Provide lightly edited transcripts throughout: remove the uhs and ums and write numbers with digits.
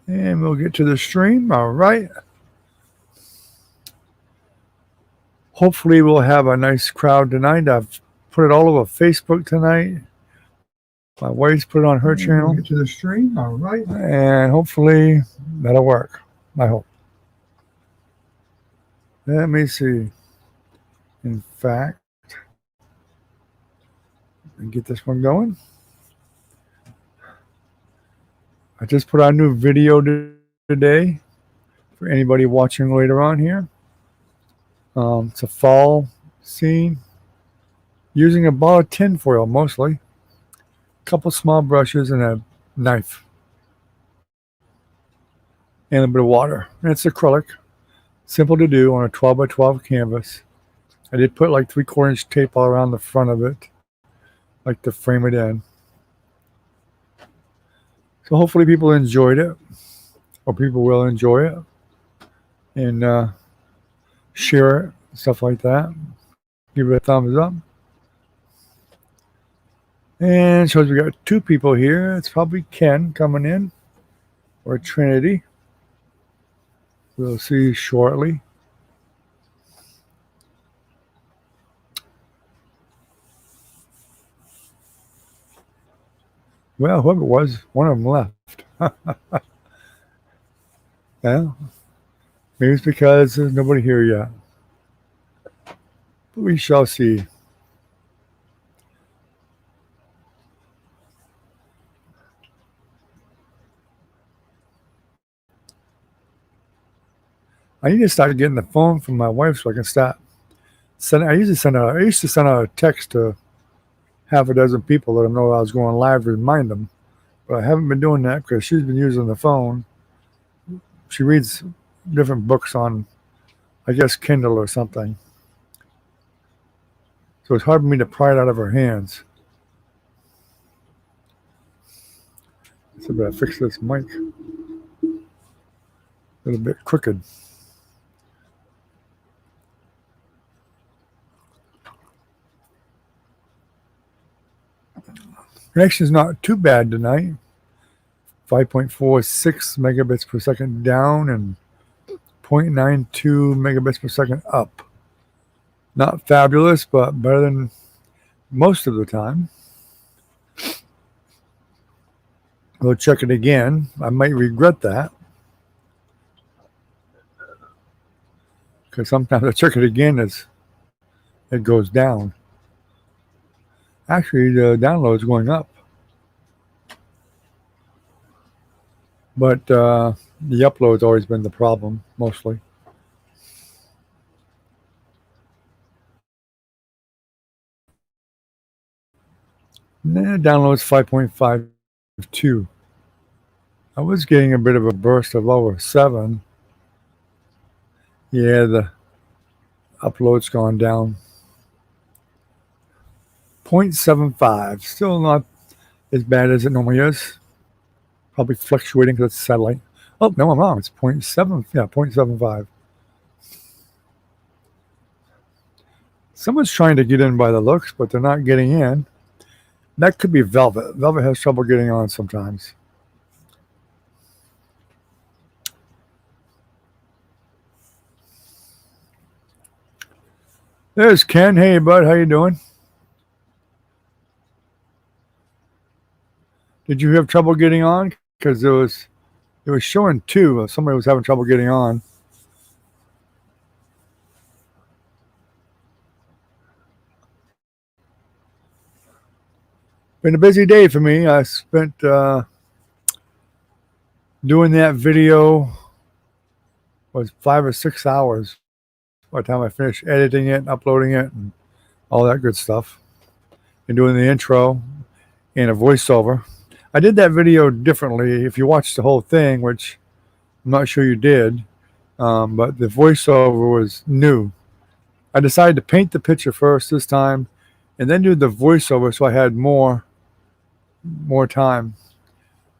And we'll get to the stream. All right. Hopefully we'll have a nice crowd tonight. I've put it all over Facebook tonight. My wife's put it on her channel. We'll get to the stream. All right. And hopefully that'll work. I hope. Let me see. In fact, and get this one going. I just put out a new video today for anybody watching later on here. It's a fall scene using a ball of tinfoil mostly, a couple small brushes and a knife and a bit of water. And it's acrylic, simple to do on a 12 by 12 canvas. I did put like 3/4 inch tape all around the front of it, like to frame it in. So hopefully people enjoyed it, or people will enjoy it, and share it, stuff like that. Give it a thumbs up. And shows we got 2 people here. It's probably Ken coming in, or Trinity. We'll see shortly. Well, whoever it was, one of them left. Yeah, maybe it's because there's nobody here yet. But we shall see. I need to start getting the phone from my wife so I can start sending. I used to send out a text to half a dozen people, let them know I was going live, remind them. But I haven't been doing that because she's been using the phone. She reads different books on, I guess, Kindle or something. So it's hard for me to pry it out of her hands. So I better fix this mic. A little bit crooked. Connection's not too bad tonight. 5.46 megabits per second down and 0.92 megabits per second up. Not fabulous, but better than most of the time. We'll check it again. I might regret that, because sometimes I check it again as it goes down. Actually, the download's going up. But the upload's always been the problem, mostly. Download's 5.52. I was getting a bit of a burst of over 7. Yeah, the upload's gone down. 0.75. Still not as bad as it normally is. Probably fluctuating because it's satellite. Oh, no, I'm wrong. It's 0.7. Yeah, 0.75. Someone's trying to get in by the looks, but they're not getting in. That could be Velvet. Velvet has trouble getting on sometimes. There's Ken. Hey, bud. How you doing? Did you have trouble getting on? Because it was showing 2. Somebody was having trouble getting on. Been a busy day for me. I spent doing that video was 5 or 6 hours by the time I finished editing it and uploading it and all that good stuff, and doing the intro and a voiceover. I did that video differently. If you watched the whole thing, which I'm not sure you did, but the voiceover was new. I decided to paint the picture first this time and then do the voiceover so I had more time.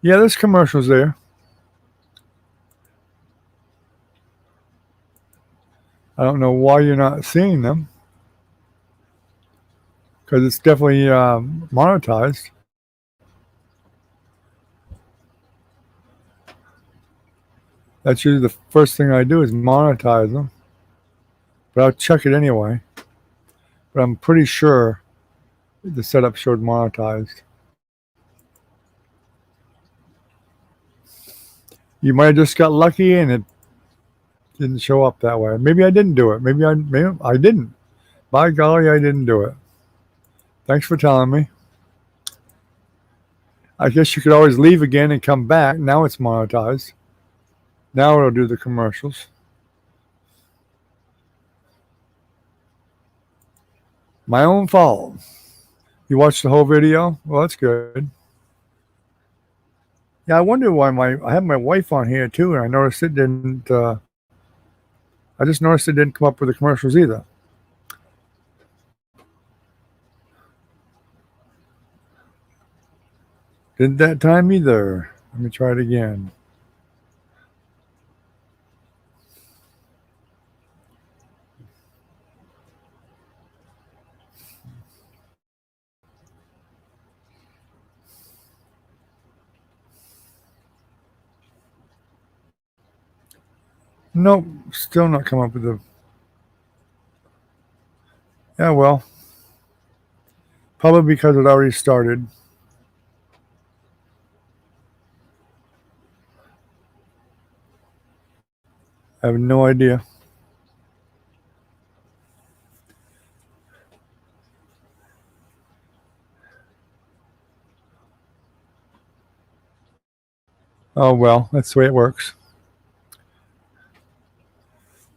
Yeah, there's commercials there. I don't know why you're not seeing them, because it's definitely monetized. That's usually the first thing I do is monetize them. But I'll check it anyway. But I'm pretty sure the setup showed monetized. You might have just got lucky and it didn't show up that way. Maybe I didn't do it. Maybe I didn't. By golly, I didn't do it. Thanks for telling me. I guess you could always leave again and come back. Now it's monetized. Now it'll do the commercials. My own fault. You watched the whole video? Well, that's good. Yeah, I wonder why I have my wife on here too, and I noticed it didn't. I just noticed it didn't come up with the commercials either. Didn't that time either. Let me try it again. Nope, still not come up with the. Yeah, well, probably because it already started. I have no idea. Oh well, that's the way it works.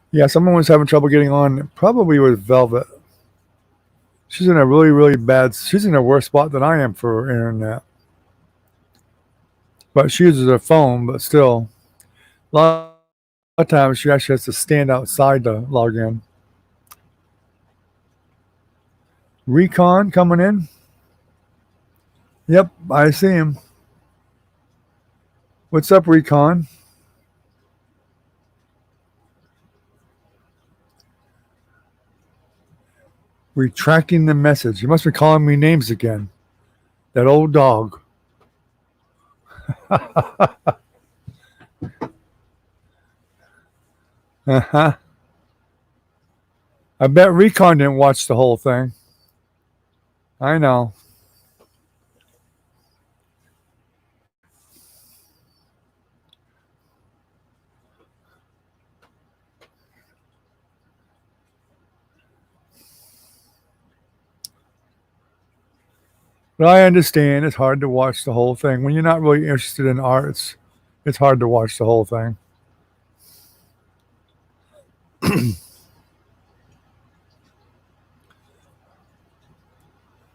Yeah, someone was having trouble getting on. Probably with Velvet. She's in a really, really bad. She's in a worse spot than I am for internet. But she uses her phone. But still, a lot of times she actually has to stand outside to log in. Recon coming in. Yep, I see him. What's up, Recon? Retracting the message. You must be calling me names again. That old dog. Uh-huh. I bet Recon didn't watch the whole thing. I know. But I understand it's hard to watch the whole thing. When you're not really interested in arts, it's hard to watch the whole thing.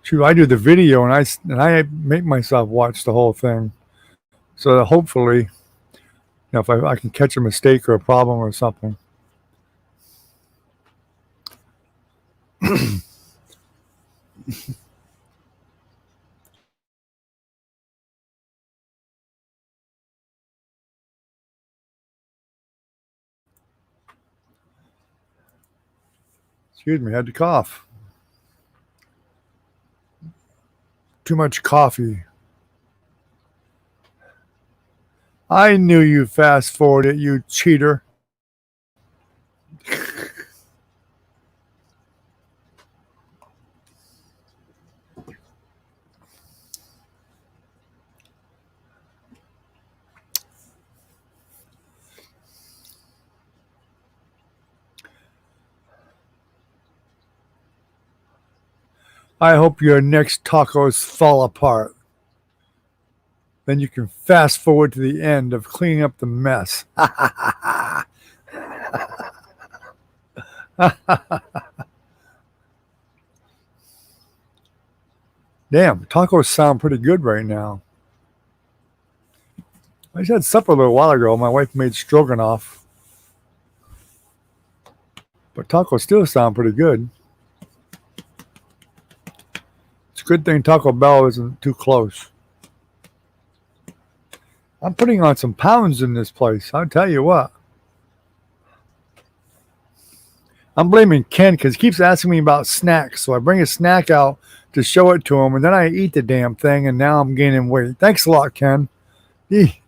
Shoot, I do the video and I make myself watch the whole thing, so that hopefully, if I can catch a mistake or a problem or something. Excuse me, I had to cough. Too much coffee. I knew you fast forwarded, you cheater. I hope your next tacos fall apart. Then you can fast forward to the end of cleaning up the mess. Damn, tacos sound pretty good right now. I just had supper a little while ago. My wife made stroganoff. But tacos still sound pretty good. It's a good thing Taco Bell isn't too close. I'm putting on some pounds in this place. I'll tell you what. I'm blaming Ken because he keeps asking me about snacks. So I bring a snack out to show it to him, and then I eat the damn thing, and now I'm gaining weight. Thanks a lot, Ken. Eeh.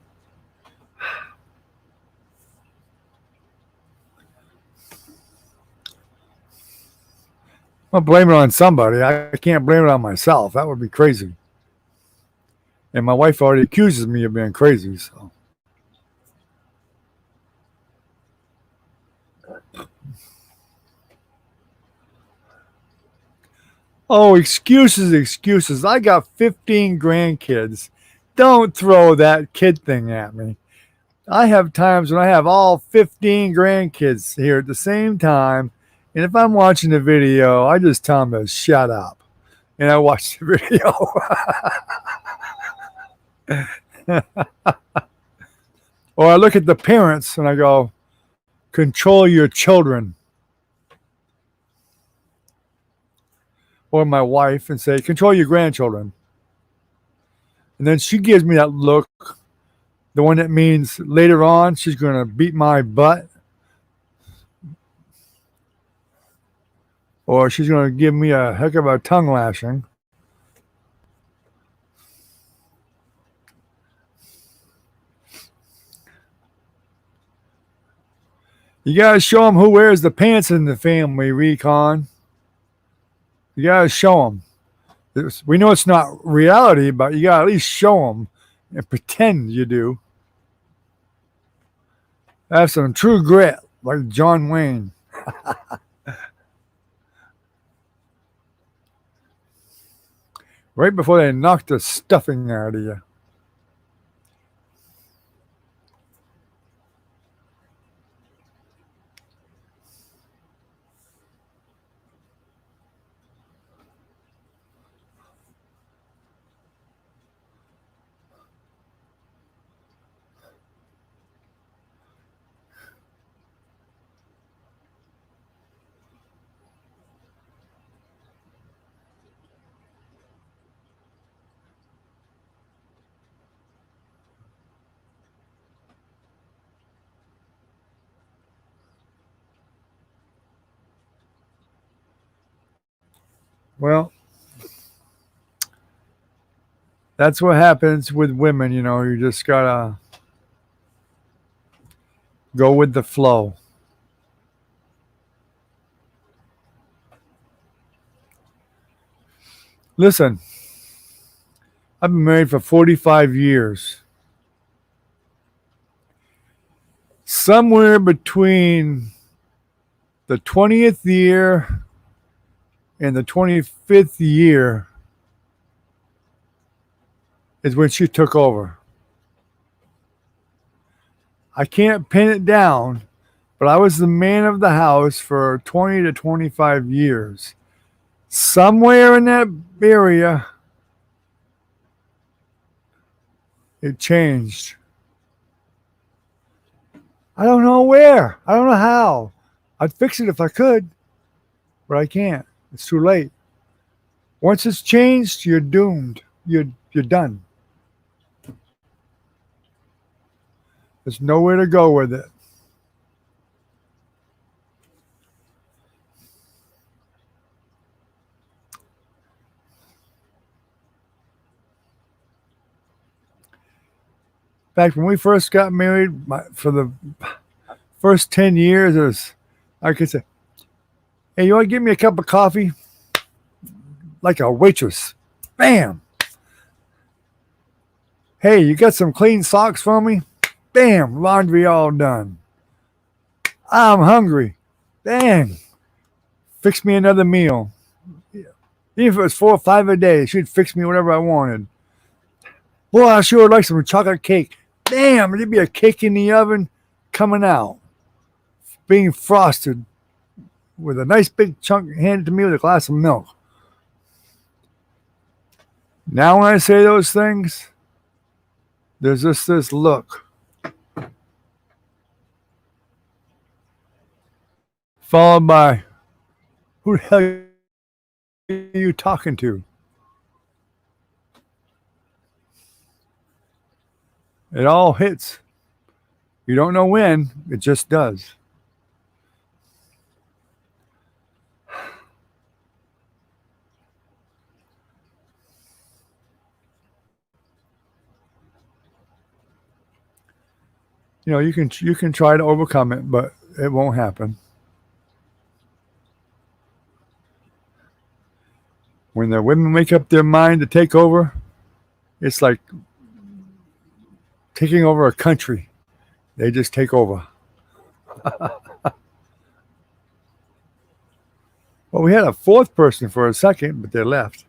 I'll blame it on somebody. I can't blame it on myself. That would be crazy. And my wife already accuses me of being crazy. So. Oh, excuses, excuses. I got 15 grandkids. Don't throw that kid thing at me. I have times when I have all 15 grandkids here at the same time. And if I'm watching the video, I just tell them to shut up. And I watch the video. Or I look at the parents and I go, control your children. Or my wife and say, control your grandchildren. And then she gives me that look, the one that means later on she's going to beat my butt. Or she's going to give me a heck of a tongue lashing. You got to show them who wears the pants in the family, Recon. You got to show them. We know it's not reality, but you got to at least show them and pretend you do. Have some true grit, like John Wayne. Right before they knock the stuffing out of you. Well, that's what happens with women, you know. You just got to go with the flow. Listen, I've been married for 45 years. Somewhere between the 20th year and the 25th year is when she took over. I can't pin it down, but I was the man of the house for 20 to 25 years. Somewhere in that area, it changed. I don't know where. I don't know how. I'd fix it if I could, but I can't. It's too late. Once it's changed, you're doomed. You're done. There's nowhere to go with it. In fact, when we first got married, for the first 10 years, I could say, hey, you want to give me a cup of coffee? Like a waitress. Bam. Hey, you got some clean socks for me? Bam, laundry all done. I'm hungry. Dang. Fix me another meal. Even if it was 4 or 5 a day, she'd fix me whatever I wanted. Boy, I sure would like some chocolate cake. Damn, there'd be a cake in the oven coming out, being frosted with a nice big chunk handed to me with a glass of milk. Now when I say those things, there's just this look. Followed by, who the hell are you talking to? It all hits. You don't know when, it just does. You know, you can try to overcome it, but it won't happen. When the women make up their mind to take over, it's like taking over a country. They just take over. Well, we had a fourth person for a second, but they left.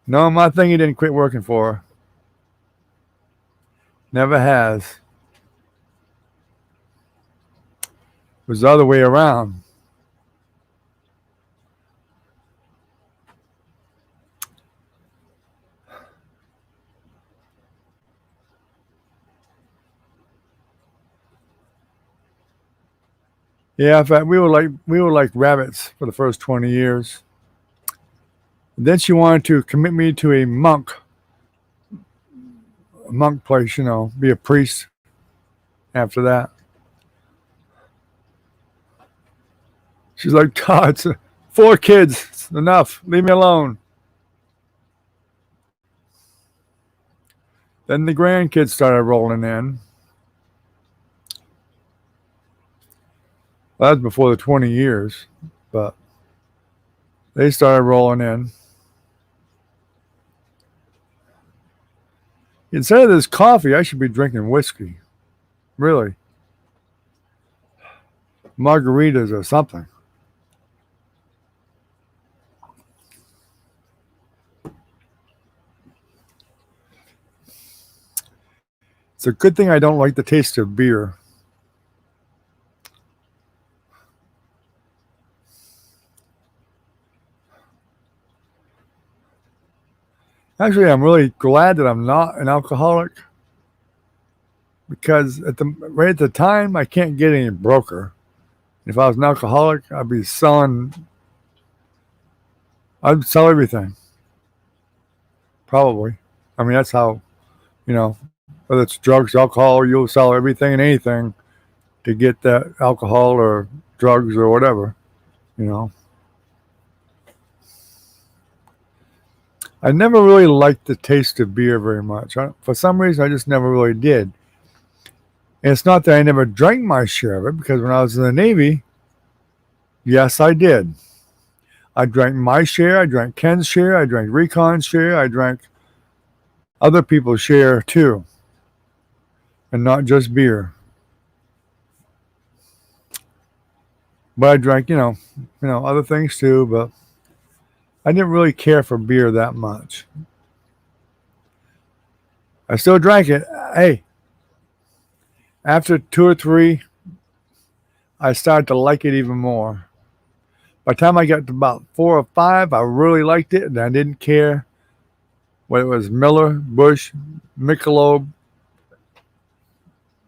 No, my thingy didn't quit working for her. Never has. It was the other way around. Yeah, in fact, we were like rabbits for the first 20 years. And then she wanted to commit me to a monk place, be a priest after that. She's like, God, it's 4 kids. It's enough. Leave me alone. Then the grandkids started rolling in. Well, that was before the 20 years, but they started rolling in. Instead of this coffee, I should be drinking whiskey. Really. Margaritas or something. It's a good thing I don't like the taste of beer. Actually, I'm really glad that I'm not an alcoholic because right at the time, I can't get any broker. If I was an alcoholic, I'd sell everything. Probably. I mean, that's how, whether it's drugs, alcohol, you'll sell everything and anything to get that alcohol or drugs or whatever, I never really liked the taste of beer very much. For some reason, I just never really did. And it's not that I never drank my share of it, because when I was in the Navy, yes, I did. I drank my share, I drank Ken's share, I drank Recon's share, I drank other people's share too. And not just beer. But I drank, other things too, but I didn't really care for beer that much. I still drank it. Hey, after 2 or 3, I started to like it even more. By the time I got to about 4 or 5, I really liked it, and I didn't care whether it was Miller, Busch, Michelob.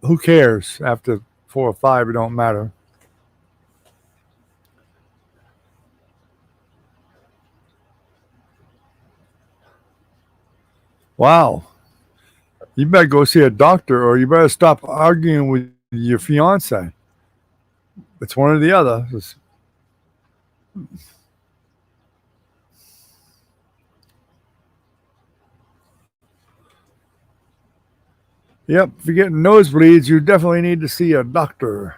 Who cares? After 4 or 5, it don't matter. Wow. You better go see a doctor, or you better stop arguing with your fiance. It's one or the other. Yep, if you're getting nosebleeds, you definitely need to see a doctor.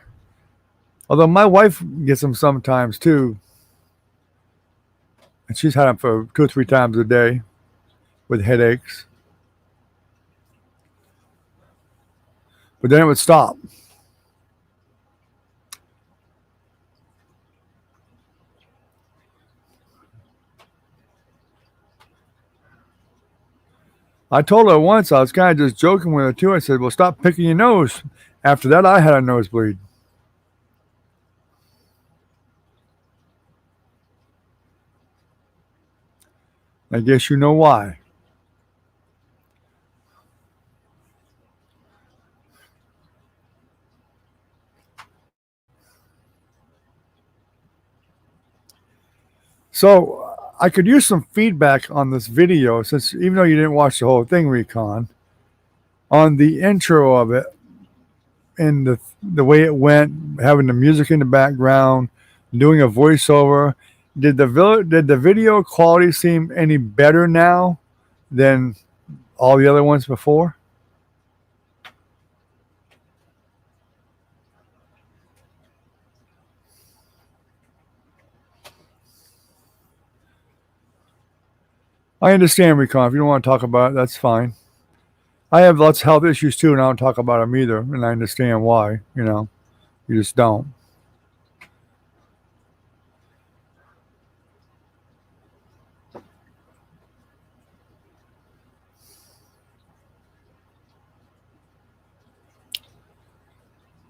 Although my wife gets them sometimes too. And she's had them for 2 or 3 times a day with headaches. But then it would stop. I told her once, I was kind of just joking with her too. I said, well, stop picking your nose. After that, I had a nosebleed. I guess you know why. So I could use some feedback on this video, since even though you didn't watch the whole thing, Recon, on the intro of it and the way it went, having the music in the background, doing a voiceover. Did the video quality seem any better now than all the other ones before? I understand, Recon. If you don't want to talk about it, that's fine. I have lots of health issues too, and I don't talk about them either, and I understand why. You just don't.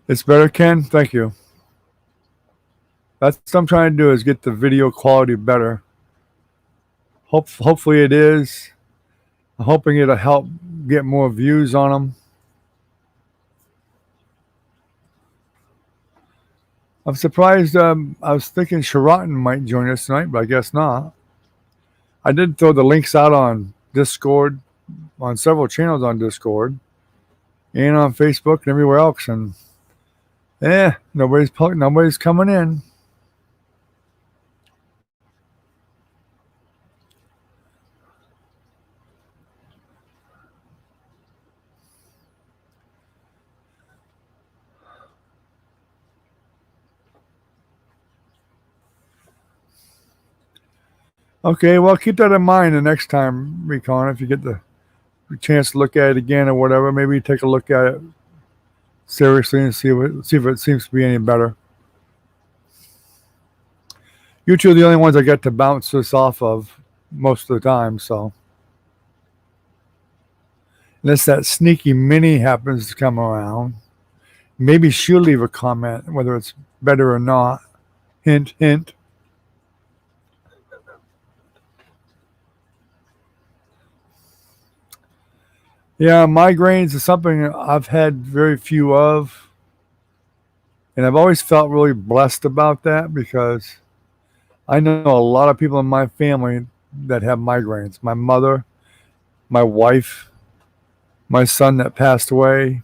It's better, Ken. Thank you. That's what I'm trying to do, is get the video quality better. Hopefully it is. I'm hoping it'll help get more views on them. I'm surprised. I was thinking Sheraton might join us tonight, but I guess not. I did throw the links out on Discord, on several channels on Discord, and on Facebook and everywhere else, and nobody's coming in. Okay, well, keep that in mind the next time, Recon, if you get the chance to look at it again or whatever. Maybe take a look at it seriously and see if it seems to be any better. You two are the only ones I get to bounce this off of most of the time, so unless that sneaky Minnie happens to come around, maybe she'll leave a comment whether it's better or not. Hint, hint. Yeah, migraines is something I've had very few of, and I've always felt really blessed about that because I know a lot of people in my family that have migraines. My mother, my wife, my son that passed away.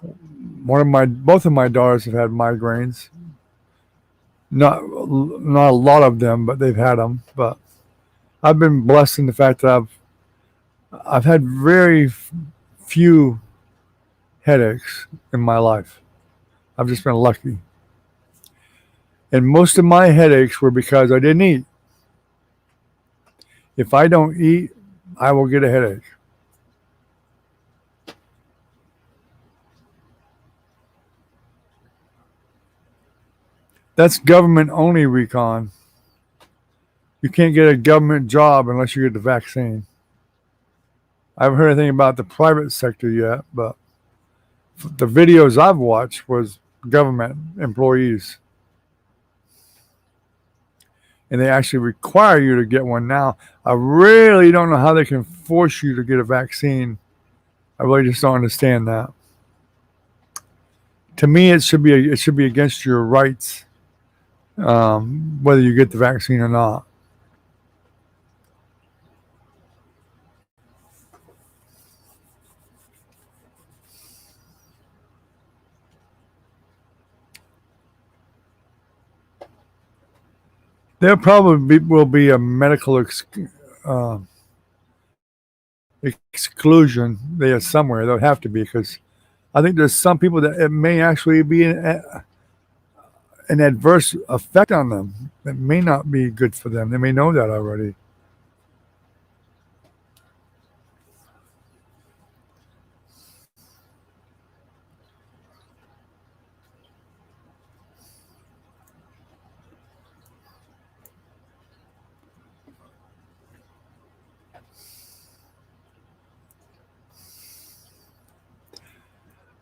Both of my daughters have had migraines. Not a lot of them, but they've had them. But I've been blessed in the fact that I've had very few headaches in my life. I've just been lucky. And most of my headaches were because I didn't eat. If I don't eat, I will get a headache. That's government only, Recon. You can't get a government job unless you get the vaccine. I haven't heard anything about the private sector yet, but the videos I've watched was government employees. And they actually require you to get one now. I really don't know how they can force you to get a vaccine. I really just don't understand that. To me, it should be against your rights, whether you get the vaccine or not. There probably will be a medical exclusion there somewhere. There'll have to be, because I think there's some people that it may actually be an adverse effect on them. It may not be good for them. They may know that already.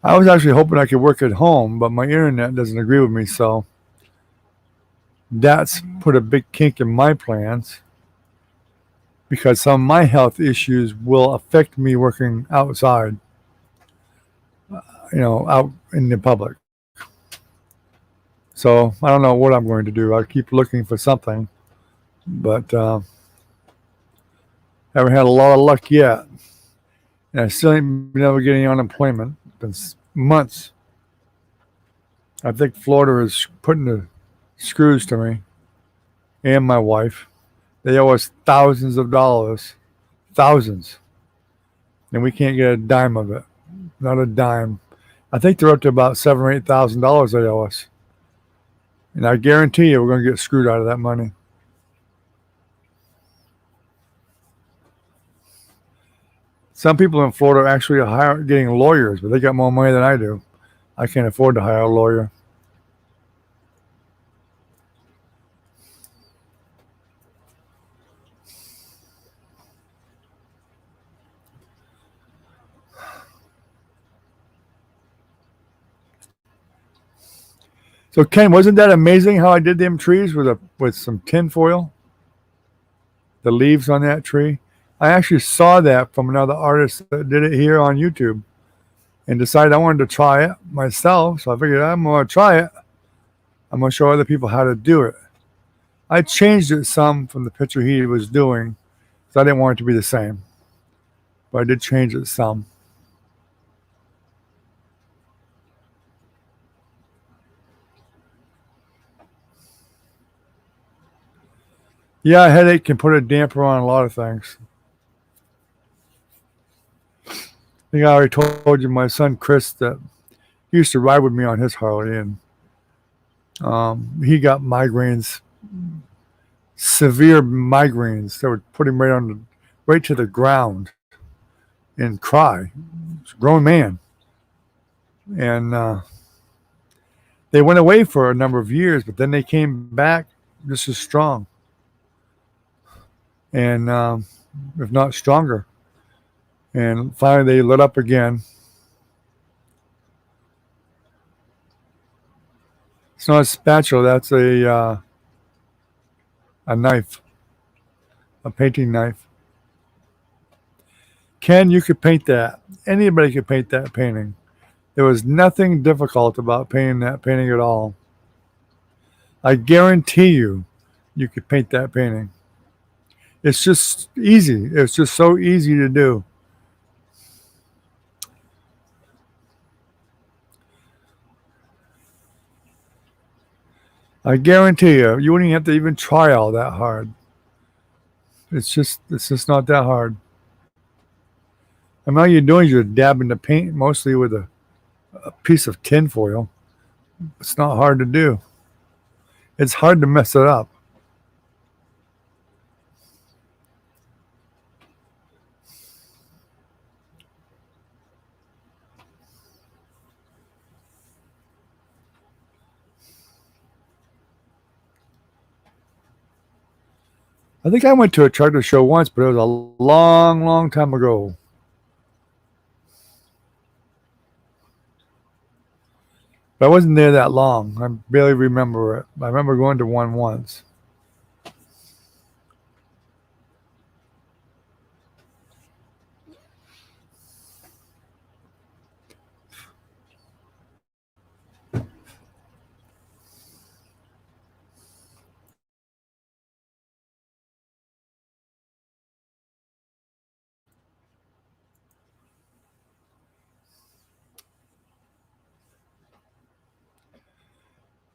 I was actually hoping I could work at home, but my internet doesn't agree with me, so that's put a big kink in my plans, because some of my health issues will affect me working outside, out in the public. So I don't know what I'm going to do. I keep looking for something, but haven't had a lot of luck yet. And I still ain't been able to get any unemployment. It's been months. I think Florida is putting the screws to me and my wife. They owe us thousands of dollars. Thousands. And we can't get a dime of it. Not a dime. I think they're up to about $7,000 or $8,000 they owe us. And I guarantee you we're going to get screwed out of that money. Some people in Florida are actually getting lawyers, but they got more money than I do. I can't afford to hire a lawyer. So Ken, wasn't that amazing how I did them trees with some tin foil? The leaves on that tree. I actually saw that from another artist that did it here on YouTube and decided I wanted to try it myself. So I figured I'm going to try it. I'm going to show other people how to do it. I changed it some from the picture he was doing because I didn't want it to be the same. But I did change it some. Yeah, a headache can put a damper on a lot of things. I think I already told you my son Chris that he used to ride with me on his Harley, and he got migraines, severe migraines that would put him right to the ground and cry. He's a grown man, and they went away for a number of years, but then they came back just as strong, and if not stronger. And finally, they lit up again. It's not a spatula. That's a knife, a painting knife. Ken, you could paint that. Anybody could paint that painting. There was nothing difficult about painting that painting at all. I guarantee you could paint that painting. It's just easy. It's just so easy to do. I guarantee you wouldn't have to even try all that hard. It's just not that hard. And all you're doing is you're dabbing the paint mostly with a piece of tin foil. It's not hard to do. It's hard to mess it up. I think I went to a tractor show once, but it was a long, long time ago. But I wasn't there that long. I barely remember it. I remember going to one once.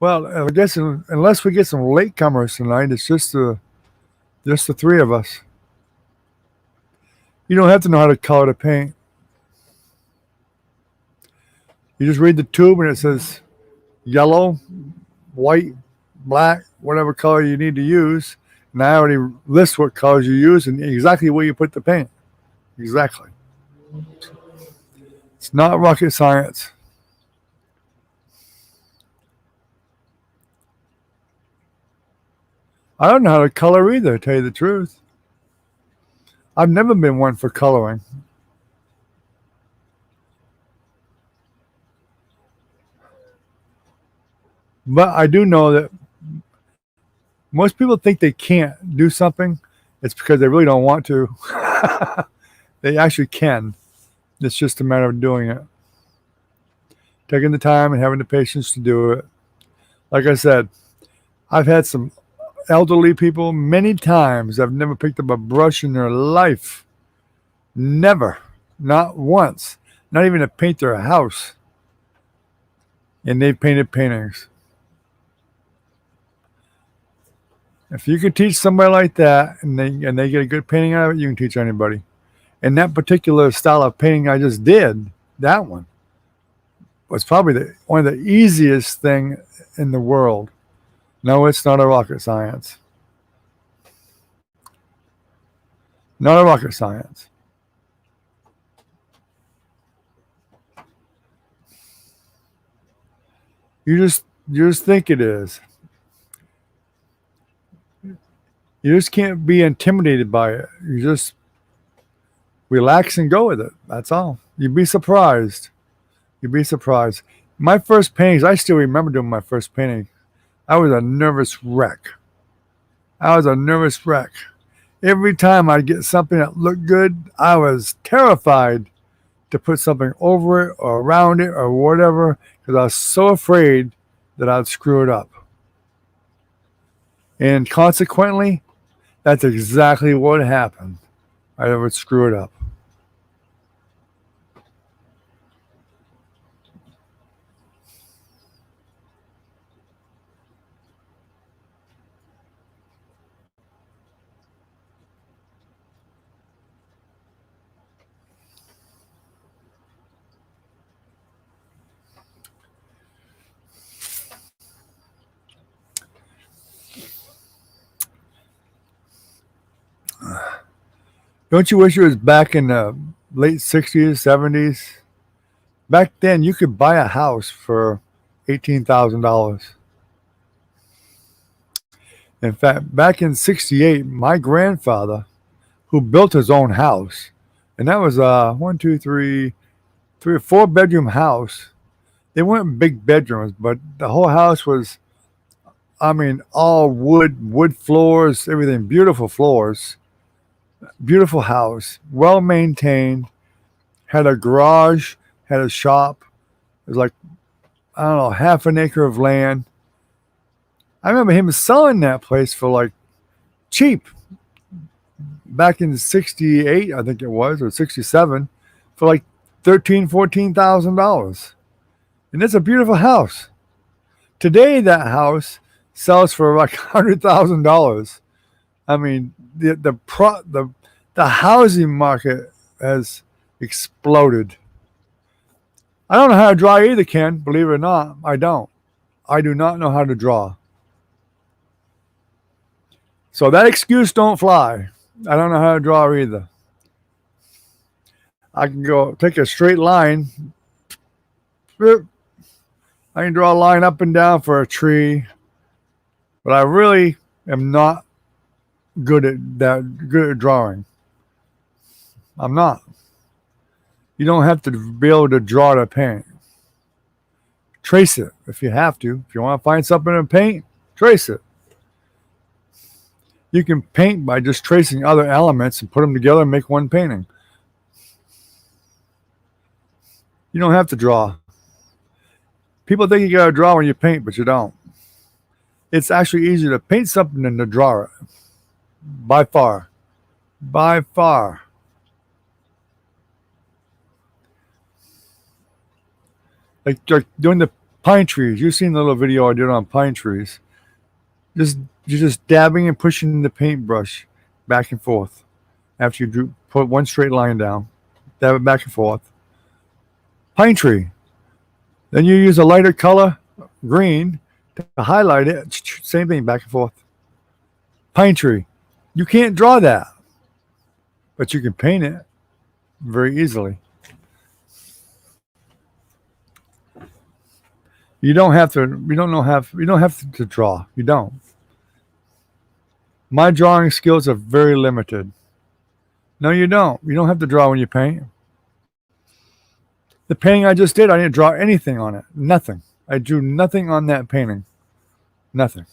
Well, I guess unless we get some latecomers tonight, it's just the three of us. You don't have to know how to color the paint. You just read the tube and it says yellow, white, black, whatever color you need to use. And I already list what colors you use and exactly where you put the paint. Exactly. It's not rocket science. I don't know how to color either, to tell you the truth. I've never been one for coloring. But I do know that most people think they can't do something. It's because they really don't want to. They actually can. It's just a matter of doing it. Taking the time and having the patience to do it. Like I said, I've had some elderly people many times. I've never picked up a brush in their life. Never. Not once. Not even to paint their house. And they've painted paintings. If you can teach somebody like that and they get a good painting out of it, you can teach anybody. And that particular style of painting I just did, that one, was probably one of the easiest thing in the world. No, it's not a rocket science. Not a rocket science. You just think it is. You just can't be intimidated by it. You just relax and go with it. That's all. You'd be surprised. You'd be surprised. My first paintings, I still remember doing my first painting. I was a nervous wreck. I was a nervous wreck. Every time I'd get something that looked good, I was terrified to put something over it or around it or whatever because I was so afraid that I'd screw it up. And consequently, that's exactly what happened. I would screw it up. Don't you wish it was back in the late 60s, 70s? Back then, you could buy a house for $18,000. In fact, back in 68, my grandfather, who built his own house, and that was a 3 or 4 bedroom house. They weren't big bedrooms, but the whole house was, I mean, all wood floors, everything, beautiful floors, beautiful house, well maintained, had a garage, had a shop. It was like, I don't know, half an acre of land. I remember him selling that place for like cheap back in 68, I think it was, or 67, for like $13,000, $14,000. And it's a beautiful house. Today, that house sells for like $100,000. I mean, the housing market has exploded. I don't know how to draw either, Ken. Believe it or not, I don't. I do not know how to draw. So that excuse don't fly. I don't know how to draw either. I can go take a straight line. I can draw a line up and down for a tree, but I really am not good at drawing. I'm not. You don't have to be able to draw to paint. Trace it if you have to. If you want to find something to paint, trace it. You can paint by just tracing other elements and put them together and make one painting. You don't have to draw. People think you gotta draw when you paint, but you don't. It's actually easier to paint something than to draw it. By far. By far. Like doing the pine trees. You've seen the little video I did on pine trees. You're just dabbing and pushing the paintbrush back and forth after you put one straight line down. Dab it back and forth. Pine tree. Then you use a lighter color, green, to highlight it. Same thing, back and forth. Pine tree. You can't draw that, but you can paint it very easily. You don't have to. You don't have to draw. You don't. My drawing skills are very limited. No, you don't. You don't have to draw when you paint. The painting I just did, I didn't draw anything on it. Nothing. I drew nothing on that painting. Nothing.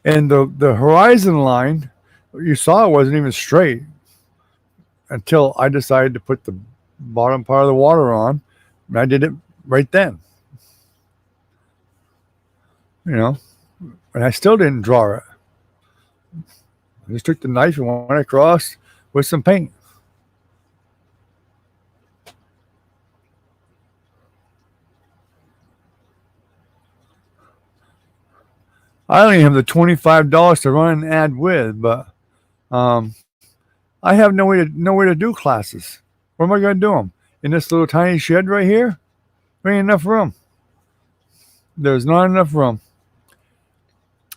And the horizon line, you saw, wasn't even straight until I decided to put the bottom part of the water on. And I did it right then. You know, and I still didn't draw it. I just took the knife and went across with some paint. I don't even have the $25 to run an ad with, but I have nowhere to do classes. Where am I going to do them? In this little tiny shed right here? There ain't enough room. There's not enough room.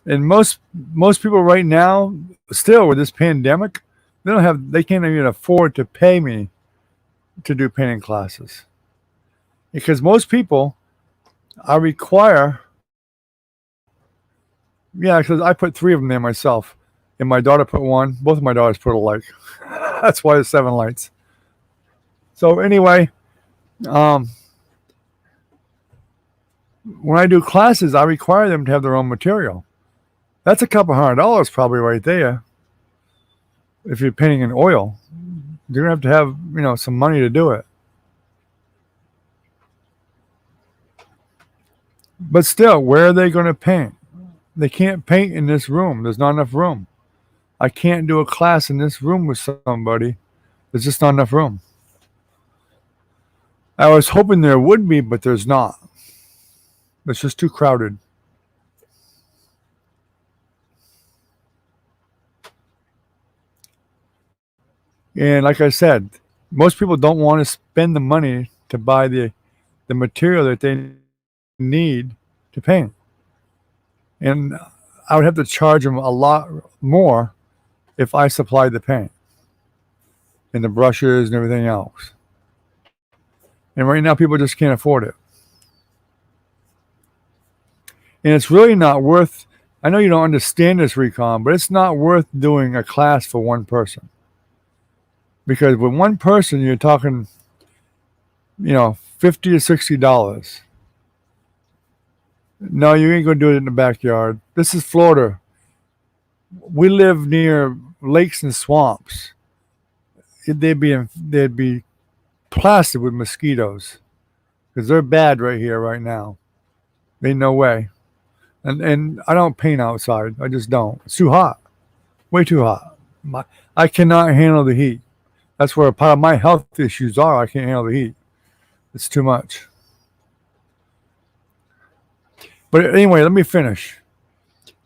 And most people right now, still with this pandemic, they can't even afford to pay me to do painting classes. Because most people, I require, yeah, because I put 3 of them there myself, and my daughter put 1. Both of my daughters put alike. That's why there's 7 lights. So anyway, um, when I do classes, I require them to have their own material. That's a couple $100 probably right there. If you're painting in oil, you're gonna have to have some money to do it. But still, where are they going to paint? They can't paint in this room. There's not enough room. I can't do a class in this room with somebody. There's just not enough room. I was hoping there would be, but there's not. It's just too crowded. And like I said, most people don't want to spend the money to buy the material that they need to paint. And I would have to charge them a lot more if I supplied the paint and the brushes and everything else. And right now, people just can't afford it. And it's really not worth, I know you don't understand this, Recon, but it's not worth doing a class for one person. Because with one person, you're talking, $50 to $60. No, you ain't going to do it in the backyard. This is Florida. We live near lakes and swamps. They'd be plastered with mosquitoes because they're bad right here, right now. Ain't no way. And I don't paint outside. I just don't. It's too hot. Way too hot. I cannot handle the heat. That's where part of my health issues are. I can't handle the heat. It's too much. But anyway, let me finish.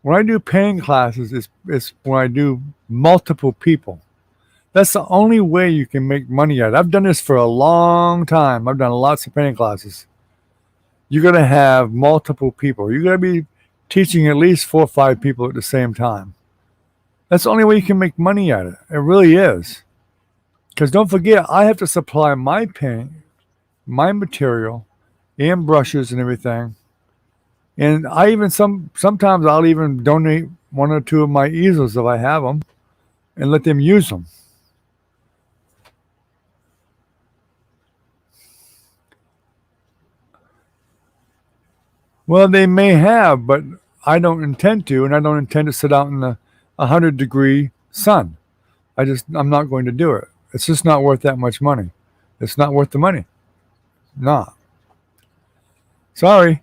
When I do painting classes, it's when I do multiple people. That's the only way you can make money at it. I've done this for a long time. I've done lots of painting classes. You're going to have multiple people. You're going to be teaching at least 4 or 5 people at the same time. That's the only way you can make money at it. It really is. Because don't forget, I have to supply my paint, my material, and brushes and everything. And I even sometimes I'll even donate 1 or 2 of my easels if I have them and let them use them. Well, they may have, but I don't intend to, and I don't intend to sit out in the 100-degree sun. I'm not going to do it. It's just not worth that much money. It's not worth the money. Nah. Sorry.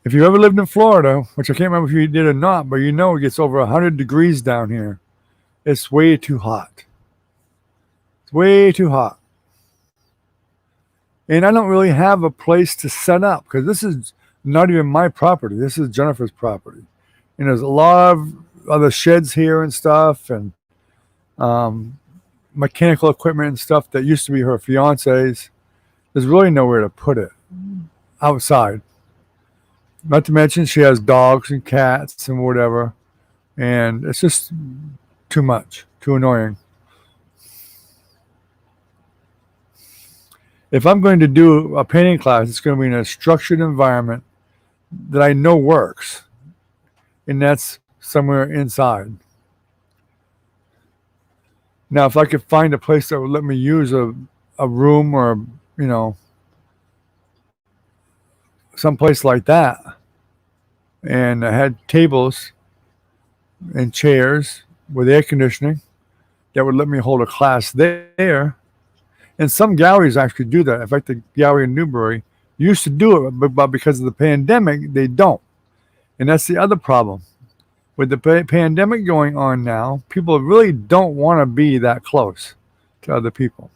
If you ever lived in Florida, which I can't remember if you did or not, but it gets over 100 degrees down here. It's way too hot. It's way too hot. And I don't really have a place to set up because this is not even my property. This is Jennifer's property. And there's a lot of other sheds here and stuff and mechanical equipment and stuff that used to be her fiance's. There's really nowhere to put it outside. Not to mention she has dogs and cats and whatever. And it's just too much, too annoying. If I'm going to do a painting class, it's going to be in a structured environment that I know works. And that's somewhere inside. Now, if I could find a place that would let me use a room or, someplace like that, and I had tables and chairs with air conditioning that would let me hold a class there. And some galleries actually do that. In fact, the gallery in Newbury used to do it, but because of the pandemic, they don't. And that's the other problem. With the pandemic going on now, people really don't want to be that close to other people.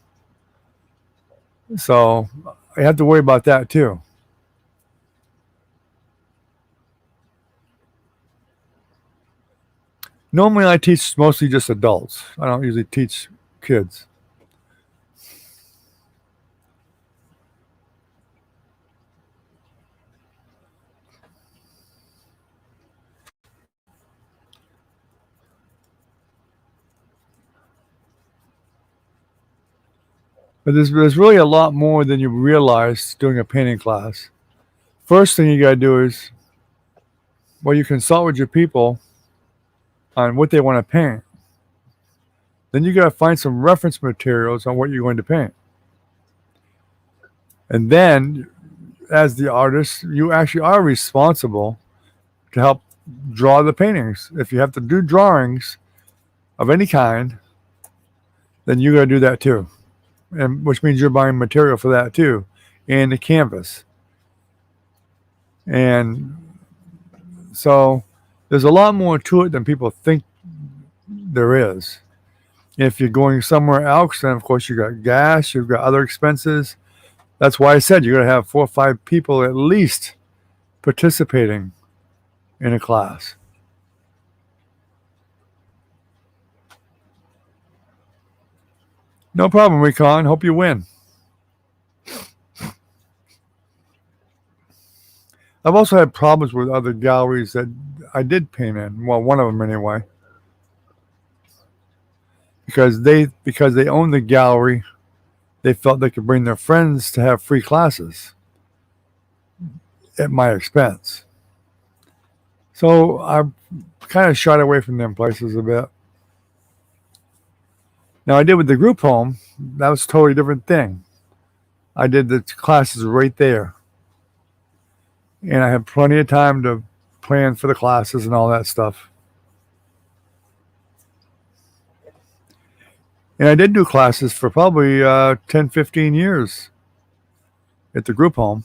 So I have to worry about that too. Normally I teach mostly just adults. I don't usually teach kids. But there's really a lot more than you realize doing a painting class. First thing you got to do is, well, you consult with your people on what they want to paint. Then you got to find some reference materials on what you're going to paint. And then, as the artist, you actually are responsible to help draw the paintings. If you have to do drawings of any kind, then you got to do that too. And which means you're buying material for that too, and the canvas. And so there's a lot more to it than people think there is. If you're going somewhere else, then of course you got gas, you've got other expenses. That's why I said you're going to have 4 or 5 people at least participating in a class. No problem, Recon. Hope you win. I've also had problems with other galleries that I did paint in. Well, one of them anyway. Because they own the gallery, they felt they could bring their friends to have free classes at my expense. So I kind of shied away from them places a bit. Now I did with the group home, that was a totally different thing. I did the classes right there. And I had plenty of time to plan for the classes and all that stuff. And I did do classes for probably 10, 15 years at the group home.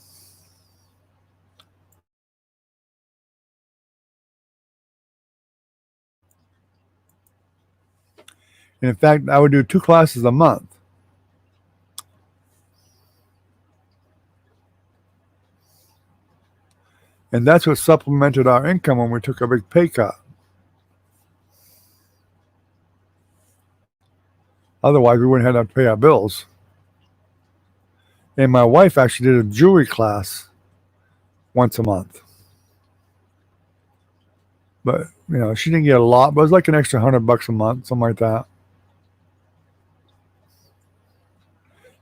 And in fact, I would do 2 classes a month. And that's what supplemented our income when we took a big pay cut. Otherwise, we wouldn't have to pay our bills. And my wife actually did a jewelry class once a month. But, she didn't get a lot, but it was like an extra $100 a month, something like that.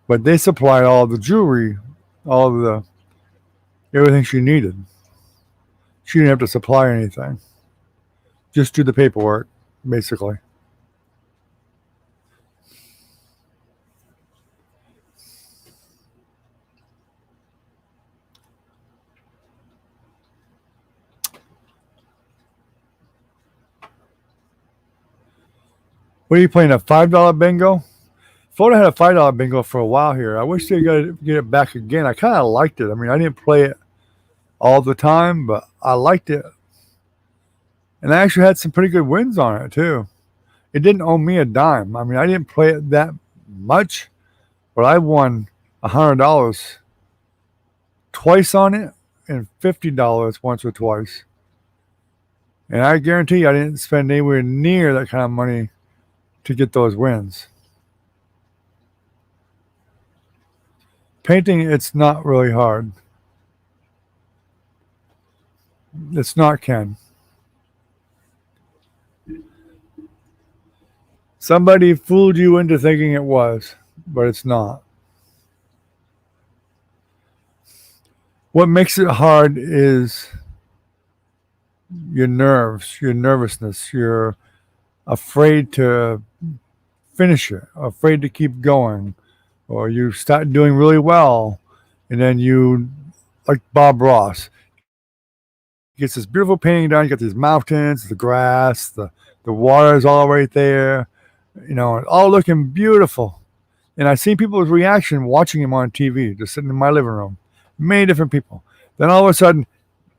But they supplied all the jewelry, everything she needed. She didn't have to supply anything. Just do the paperwork, basically. What are you playing, a $5 bingo? Florida had a $5 bingo for a while here. I wish they got get it back again. I kind of liked it. I mean, I didn't play it all the time, but I liked it. And I actually had some pretty good wins on it, too. It didn't owe me a dime. I mean, I didn't play it that much, but I won $100 twice on it and $50 once or twice. And I guarantee you I didn't spend anywhere near that kind of money to get those wins. Painting, it's not really hard. It's not, Ken. Somebody fooled you into thinking it was, but it's not. What makes it hard is your nerves, your nervousness. You're afraid to finish it, afraid to keep going, or you start doing really well, and then you, like Bob Ross, gets this beautiful painting done. You got these mountains, the grass, the water is all right there, all looking beautiful. And I see people's reaction watching him on TV, just sitting in my living room. Many different people. Then all of a sudden,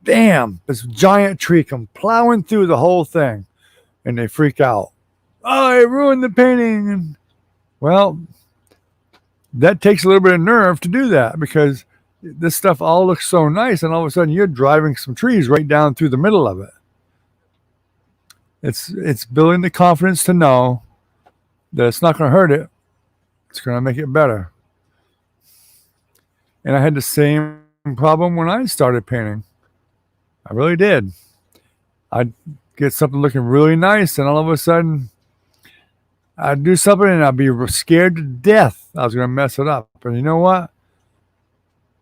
bam, this giant tree come plowing through the whole thing. And they freak out. Oh, I ruined the painting. And, well, that takes a little bit of nerve to do that because this stuff all looks so nice, and all of a sudden you're driving some trees right down through the middle of it. It's building the confidence to know that it's not going to hurt it. It's going to make it better. And I had the same problem when I started painting. I really did. I'd get something looking really nice, and all of a sudden I'd do something and I'd be scared to death I was going to mess it up. And you know what?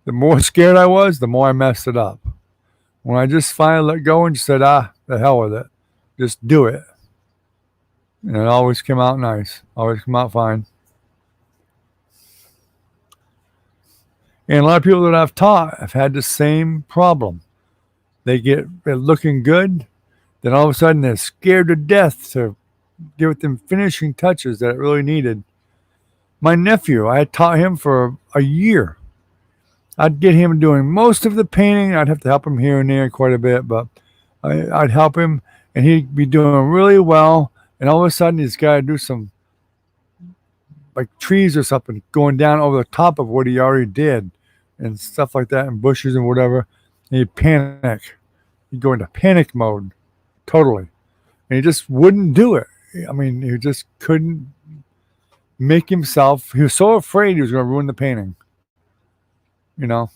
The more scared I was, the more I messed it up. When I just finally let go and just said, the hell with it. Just do it. And it always came out nice. Always come out fine. And a lot of people that I've taught have had the same problem. They're looking good, then all of a sudden they're scared to death to give them finishing touches that it really needed. My nephew, I had taught him for a year. I'd get him doing most of the painting. I'd have to help him here and there quite a bit, but I'd help him, and he'd be doing really well. And all of a sudden, he's got to do some like trees or something going down over the top of what he already did, and stuff like that, and bushes and whatever. And he'd panic. He'd go into panic mode, totally, and he just wouldn't do it. I mean, he just couldn't make himself. He was so afraid he was going to ruin the painting. You know.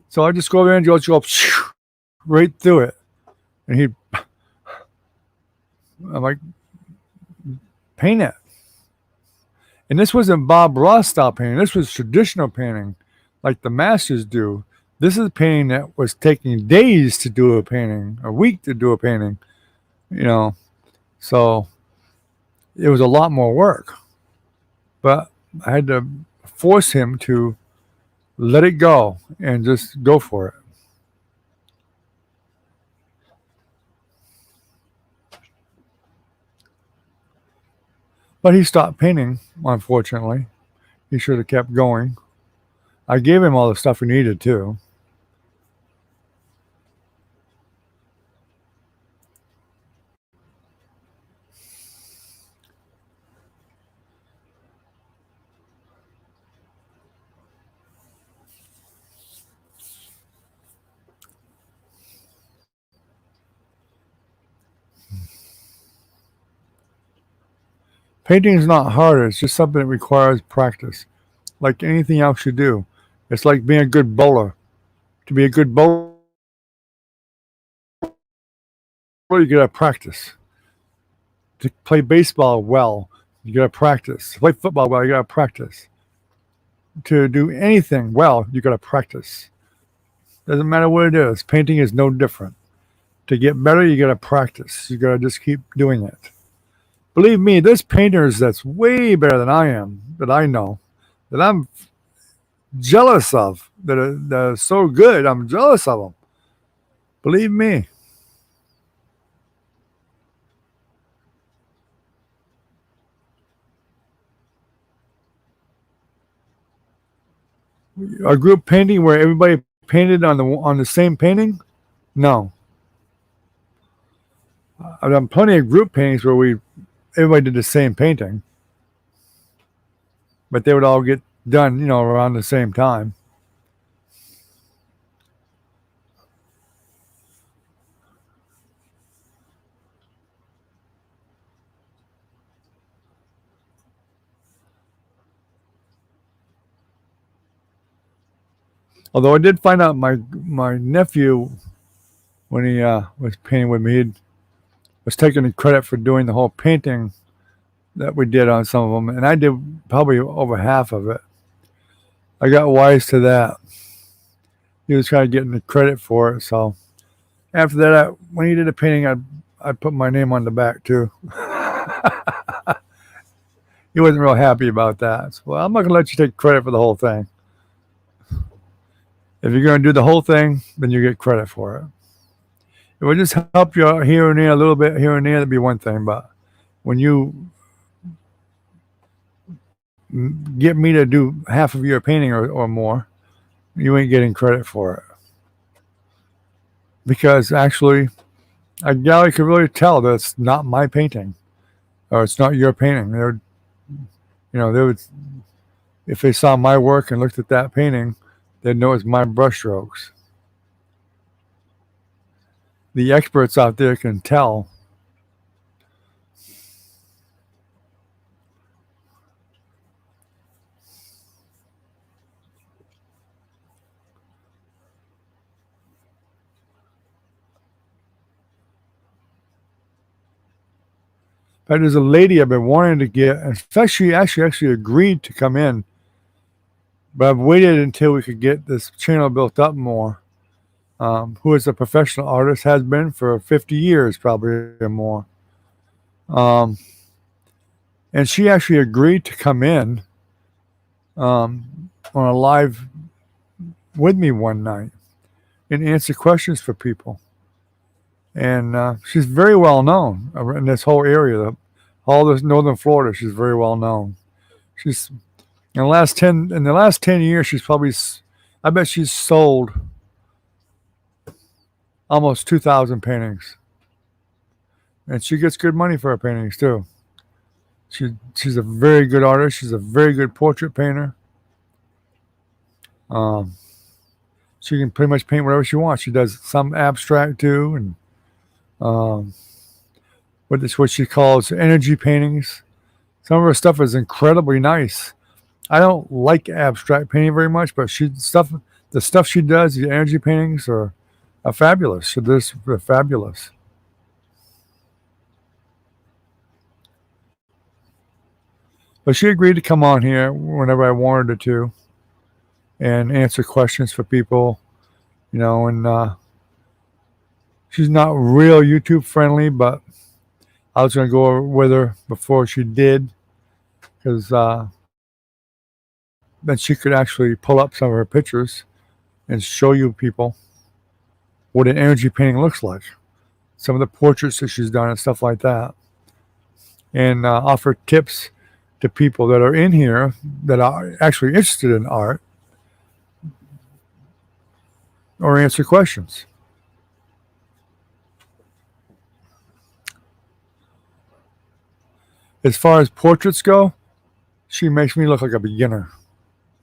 So I just go over there and just go right through it. And I'm like, paint it. And this wasn't Bob Ross style painting. This was traditional painting, like the masters do. This is a painting that was taking days to do a painting, a week to do a painting, you know. So it was a lot more work. But I had to force him to let it go and just go for it. But he stopped painting, unfortunately. He should have kept going. I gave him all the stuff he needed too. Painting is not hard. It's just something that requires practice, like anything else you do. It's like being a good bowler. To be a good bowler, you gotta practice. To play baseball well, you gotta practice. To play football well, you gotta practice. To do anything well, you gotta practice. Doesn't matter what it is. Painting is no different. To get better, you gotta practice. You gotta just keep doing it. Believe me, there's painters that's way better than I am, that I know, that I'm jealous of, that are so good. I'm jealous of them. Believe me. A group painting where everybody painted on the same painting? No. I've done plenty of group paintings where everybody did the same painting, but they would all get done, around the same time. Although I did find out my nephew, when he was painting with me, he was taking the credit for doing the whole painting that we did on some of them, and I did probably over half of it. I got wise to that. He was kind of getting the credit for it. So after that, when he did the painting, I put my name on the back too. He wasn't real happy about that. So, well, I'm not going to let you take credit for the whole thing. If you're going to do the whole thing, then you get credit for it. It would just help you out here and there, a little bit here and there, that'd be one thing. But when you get me to do half of your painting or more, you ain't getting credit for it. Because actually, a gallery could really tell that it's not my painting, or it's not your painting. They would, if they saw my work and looked at that painting, they'd know it's my brushstrokes. The experts out there can tell. fact, there's a lady I've been wanting to get. In fact, she actually agreed to come in, but I've waited until we could get this channel built up more. Who is a professional artist, has been for 50 years, probably or more. Um, and she actually agreed to come in on a live with me one night and answer questions for people. And she's very well known in this whole area, all this northern Florida. She's very well known. She's in the last 10 years, she's probably, I bet she's sold almost 2,000 paintings, and she gets good money for her paintings too. She's a very good artist. She's a very good portrait painter. Um, she can pretty much paint whatever she wants. She does some abstract too, and what she calls energy paintings. Some of her stuff is incredibly nice. I don't like abstract painting very much, but the stuff she does, the energy paintings are fabulous. So they're fabulous. But she agreed to come on here whenever I wanted her to and answer questions for people, and she's not real YouTube friendly, but I was going to go with her before she did, because then she could actually pull up some of her pictures and show you people what an energy painting looks like, some of the portraits that she's done and stuff like that, and offer tips to people that are in here that are actually interested in art, or answer questions. As far as portraits go, she makes me look like a beginner.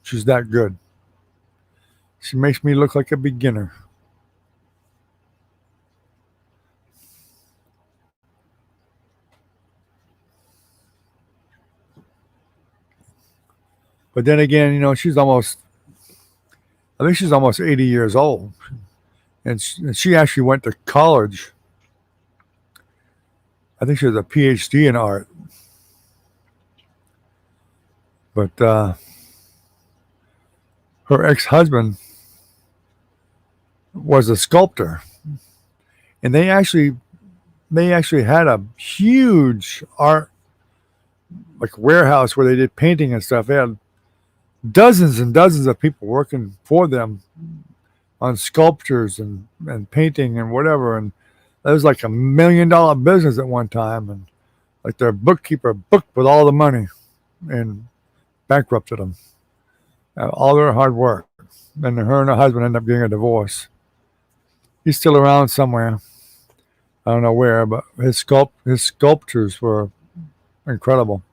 She's that good. She makes me look like a beginner. But then again, I think she's almost 80 years old. And she actually went to college. I think she has a PhD in art. But her ex-husband was a sculptor. And they actually had a huge art warehouse where they did painting and stuff. They had dozens and dozens of people working for them on sculptures and painting and whatever. And that was like $1 million business at one time. And their bookkeeper booked with all the money and bankrupted them. All their hard work. And her and her husband ended up getting a divorce. He's still around somewhere. I don't know where, but his sculptures were incredible.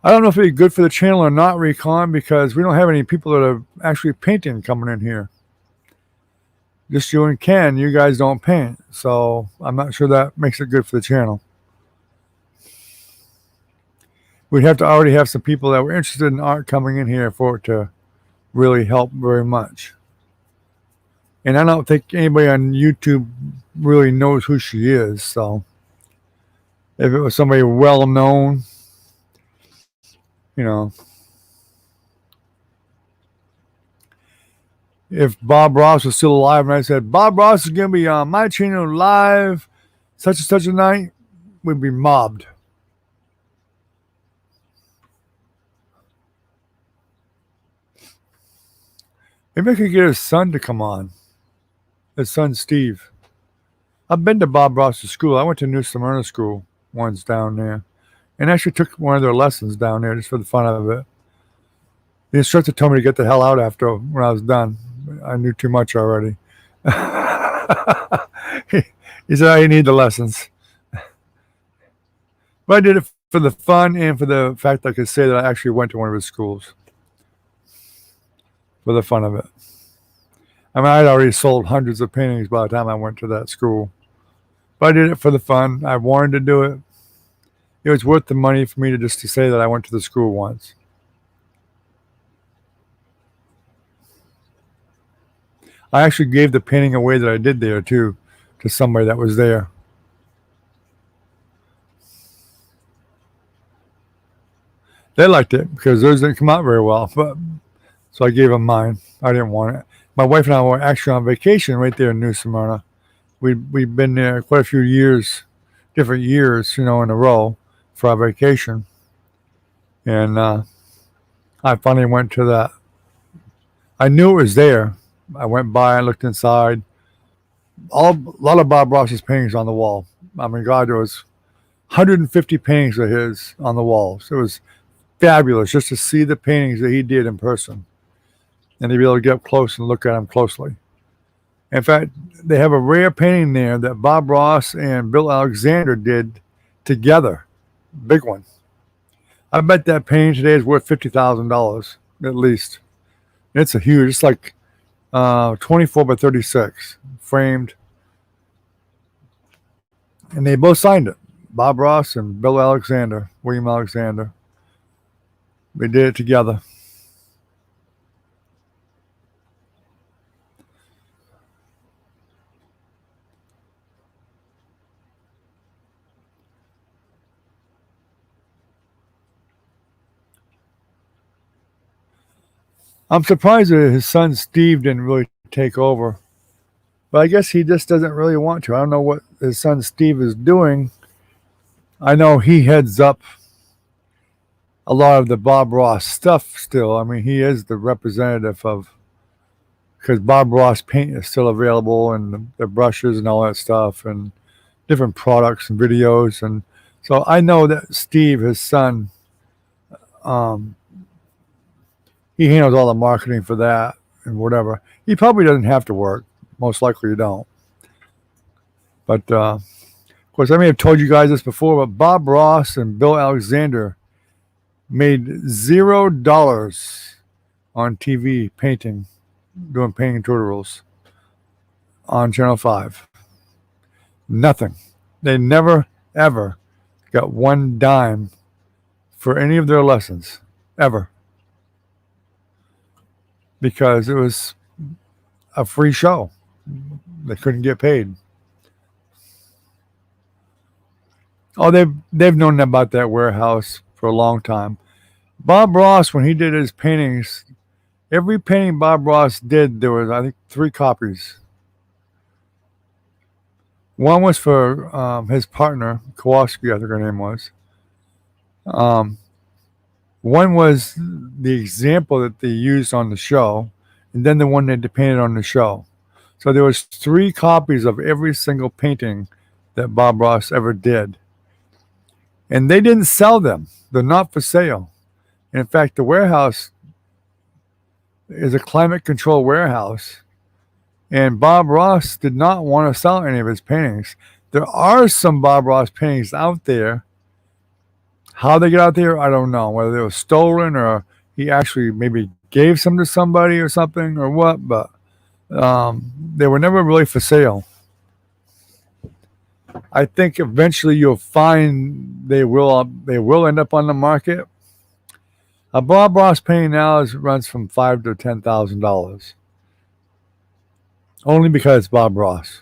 I don't know if it'd be good for the channel or not, Recon, because we don't have any people that are actually painting coming in here. Just you and Ken. You guys don't paint, so I'm not sure that makes it good for the channel. We'd have to already have some people that were interested in art coming in here for it to really help very much. And I don't think anybody on YouTube really knows who she is, so if it was somebody well known, if Bob Ross was still alive and I said, Bob Ross is going to be on my channel live such and such a night, we'd be mobbed. Maybe I could get his son to come on. His son, Steve. I've been to Bob Ross's school. I went to New Smyrna School once down there. And actually took one of their lessons down there just for the fun of it. The instructor told me to get the hell out after when I was done. I knew too much already. He said, I need the lessons. But I did it for the fun and for the fact that I could say that I actually went to one of his schools. For the fun of it. I mean, I'd already sold hundreds of paintings by the time I went to that school. But I did it for the fun. I wanted to do it. It was worth the money for me to say that I went to the school once. I actually gave the painting away that I did there too, to somebody that was there. They liked it because theirs didn't come out very well, but so I gave them mine. I didn't want it. My wife and I were actually on vacation right there in New Smyrna. We've been there quite a few years, different years, in a row for our vacation. And I finally went to that. I knew it was there. I went by and looked inside. A lot of Bob Ross's paintings on the wall. I mean, God, there was 150 paintings of his on the walls. It was fabulous just to see the paintings that he did in person and to be able to get up close and look at them closely. In fact, they have a rare painting there that Bob Ross and Bill Alexander did together. Big one. I bet that painting today is worth $50,000 at least. It's a huge, it's like 24 by 36, framed. And they both signed it. Bob Ross and Bill Alexander, William Alexander. We did it together. I'm surprised that his son Steve didn't really take over. But I guess he just doesn't really want to. I don't know what his son Steve is doing. I know he heads up a lot of the Bob Ross stuff still. I mean, he is the representative of, because Bob Ross paint is still available and the brushes and all that stuff and different products and videos. And so I know that Steve, his son, he handles all the marketing for that and whatever. He probably doesn't have to work. Most likely you don't. But, of course, I may have told you guys this before, but Bob Ross and Bill Alexander made $0 on TV painting, doing painting tutorials on Channel 5. Nothing. They never, ever got one dime for any of their lessons, ever. Because it was a free show. They couldn't get paid. Oh, they've known about that warehouse for a long time. Bob Ross, when he did his paintings, every painting Bob Ross did, there was, I think, 3 copies. One was for his partner, Kowalski, I think her name was. One was the example that they used on the show, and then the one they painted on the show. So there was 3 copies of every single painting that Bob Ross ever did. And they didn't sell them. They're not for sale. In fact, the warehouse is a climate control warehouse. And Bob Ross did not want to sell any of his paintings. There are some Bob Ross paintings out there. How they get out there, I don't know. Whether they were stolen or he actually maybe gave some to somebody or something or what. But they were never really for sale. I think eventually you'll find they will end up on the market. A Bob Ross painting now runs from $5,000 to $10,000, only because it's Bob Ross.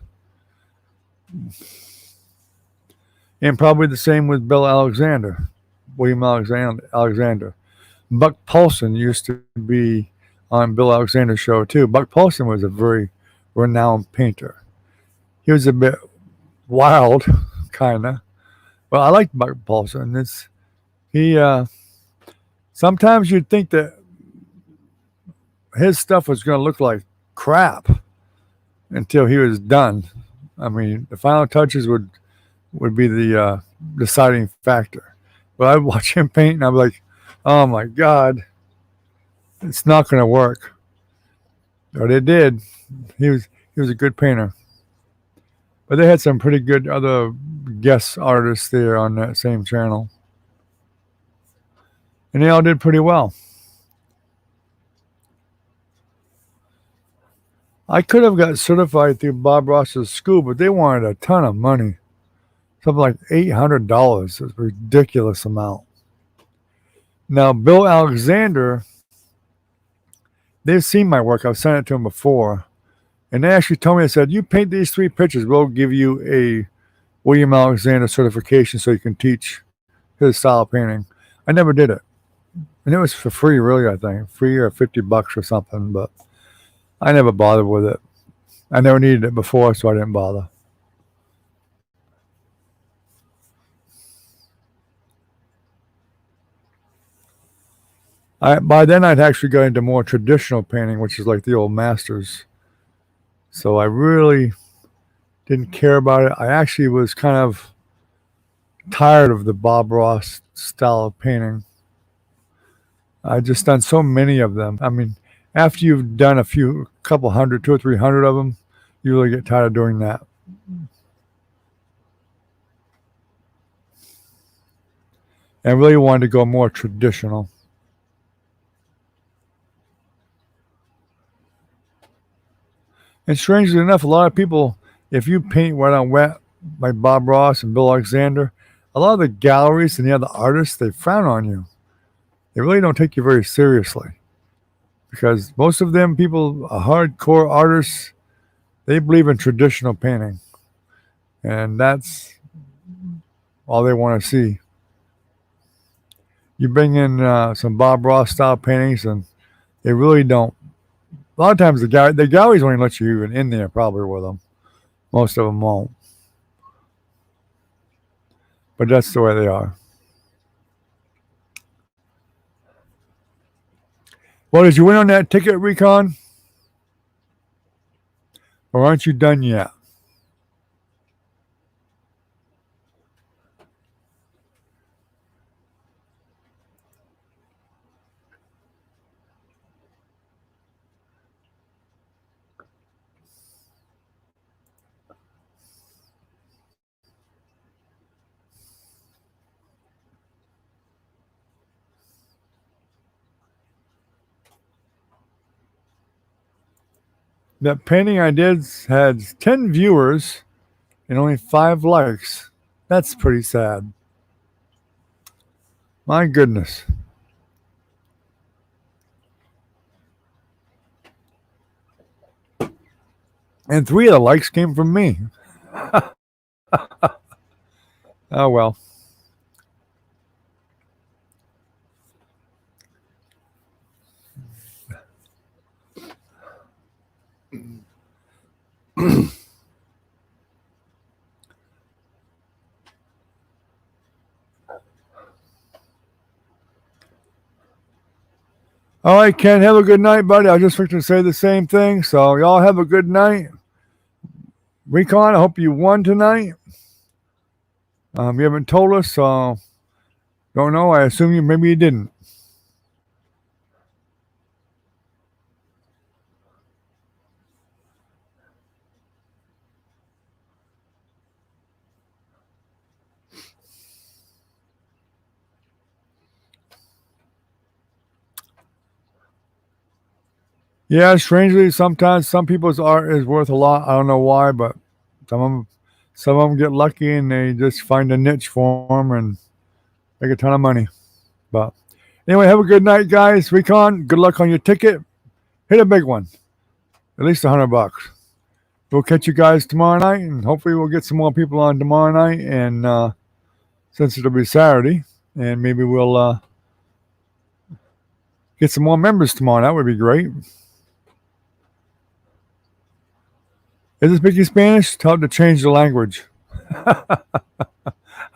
And probably the same with Bill Alexander, William Alexander. Buck Poulsen used to be on Bill Alexander's show too. Buck Poulsen was a very renowned painter. He was a bit wild, kind of. But I liked Buck Poulsen. Sometimes you'd think that his stuff was going to look like crap until he was done. I mean, the final touches would be the deciding factor. But I'd watch him paint and I'd be like, oh my God, it's not going to work. But it did. He was a good painter. But they had some pretty good other guest artists there on that same channel. And they all did pretty well. I could have got certified through Bob Ross's school, but they wanted a ton of money. Something like $800. It's a ridiculous amount. Now, Bill Alexander, they've seen my work. I've sent it to them before. And they actually told me, they said, you paint these 3 pictures, we'll give you a William Alexander certification so you can teach his style of painting. I never did it. And it was for free, really, I think. Free or $50 or something, but I never bothered with it. I never needed it before, so I didn't bother. By then, I'd actually got into more traditional painting, which is like the old masters. So I really didn't care about it. I actually was kind of tired of the Bob Ross style of painting. I just done so many of them. I mean, after you've done couple hundred, 200 or 300 of them, you really get tired of doing that. And I really wanted to go more traditional. And strangely enough, a lot of people, if you paint wet on wet, like Bob Ross and Bill Alexander, a lot of the galleries and the other artists, they frown on you. They really don't take you very seriously. Because most of them people, hardcore artists, they believe in traditional painting. And that's all they want to see. You bring in some Bob Ross style paintings, and they really don't. A lot of times the galleries won't even let you even in there probably with them. Most of them won't. But that's the way they are. Well, did you win on that ticket, Recon? Or aren't you done yet? That painting I did had 10 viewers and only 5 likes. That's pretty sad. My goodness. And 3 of the likes came from me. Oh, well. All right, Ken, have a good night, buddy. I just fixing to say the same thing. So y'all have a good night. Recon, I hope you won tonight. You haven't told us, so don't know. I assume maybe you didn't. Yeah, strangely, sometimes some people's art is worth a lot. I don't know why, but some of them get lucky and they just find a niche for them and make a ton of money. But anyway, have a good night, guys. Recon, good luck on your ticket. Hit a big one, at least $100. We'll catch you guys tomorrow night, and hopefully we'll get some more people on tomorrow night. And since it'll be Saturday, and maybe we'll get some more members tomorrow. That would be great. Is it speaking Spanish? Tell them to change the language. I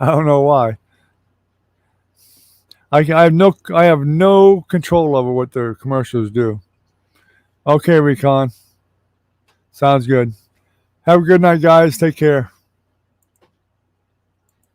don't know why. I have no control over what their commercials do. Okay, Recon. Sounds good. Have a good night, guys. Take care.